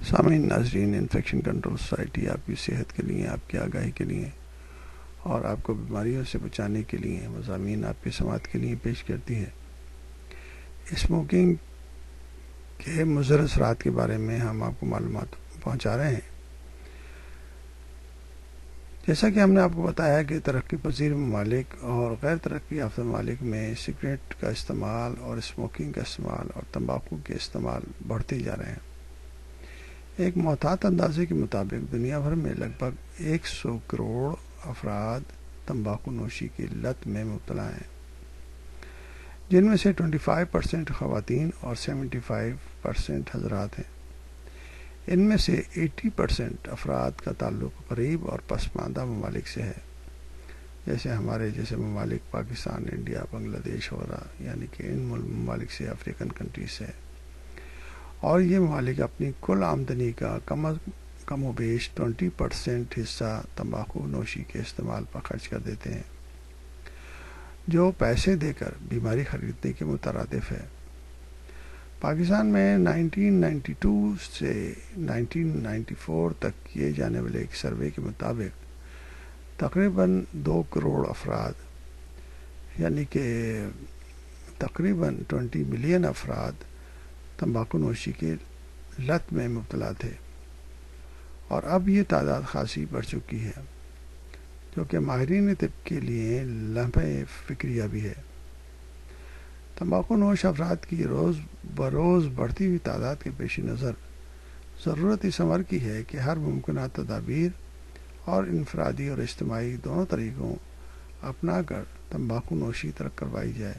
سامعین ناظرین، infection control society آپ کی صحت کے لیے، آپ کی آگاہی کے لیے اور آپ کو بیماریوں سے بچانے کے لیے مضامین آپ کی سماعت کے لیے پیش کرتی ہے۔ اسموکنگ کے مضر اثرات کے بارے میں ہم آپ کو معلومات پہنچا رہے ہیں۔ جیسا کہ ہم نے آپ کو بتایا کہ ترقی پذیر ممالک اور غیر ترقی یافتہ ممالک میں سگریٹ کا استعمال اور اسموکنگ کا استعمال اور تمباکو کے استعمال بڑھتے جا رہے ہیں۔ ایک محتاط اندازے کے مطابق دنیا بھر میں لگ بھگ 100 کروڑ افراد تمباکو نوشی کی لت میں مبتلا ہیں، جن میں سے 25% خواتین اور 75% حضرات ہیں۔ ان میں سے 80% افراد کا تعلق غریب اور پسماندہ ممالک سے ہے، جیسے ہمارے جیسے ممالک پاکستان، انڈیا، بنگلہ دیش وغیرہ، یعنی کہ ان ممالک سے، افریقن کنٹریز سے ہے۔ اور یہ ممالک اپنی کل آمدنی کا کم و بیش 20% حصہ تمباکو نوشی کے استعمال پر خرچ کر دیتے ہیں، جو پیسے دے کر بیماری خریدنے کے مترادف ہے۔ پاکستان میں 1992 سے 1994 تک کیے جانے والے ایک سروے کے مطابق تقریباً 2 کروڑ افراد، یعنی کہ تقریباً 20 ملین افراد تمباکو نوشی کی لت میں مبتلا تھے، اور اب یہ تعداد خاصی بڑھ چکی ہے، جو کہ ماہرین طب کے لیے لمحہ فکریہ بھی ہے۔ تمباکو نوش افراد کی روز بروز بڑھتی ہوئی تعداد کے پیش نظر ضرورت اس امر کی ہے کہ ہر ممکنہ تدابیر اور انفرادی اور اجتماعی دونوں طریقوں اپنا کر تمباکو نوشی ترک کروائی جائے۔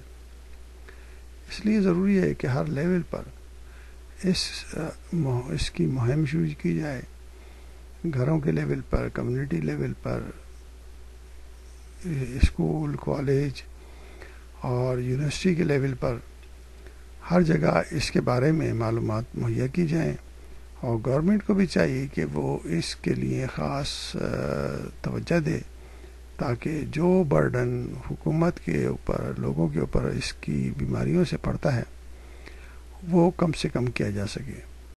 اس لیے ضروری ہے کہ ہر لیول پر اس کی مہم شروع کی جائے، گھروں کے لیول پر، کمیونٹی لیول پر، اسکول، کالج اور یونیورسٹی کے لیول پر، ہر جگہ اس کے بارے میں معلومات مہیا کی جائیں، اور گورنمنٹ کو بھی چاہیے کہ وہ اس کے لیے خاص توجہ دے، تاکہ جو برڈن حکومت کے اوپر، لوگوں کے اوپر اس کی بیماریوں سے پڑتا ہے، وہ کم سے کم کیا جا سکے۔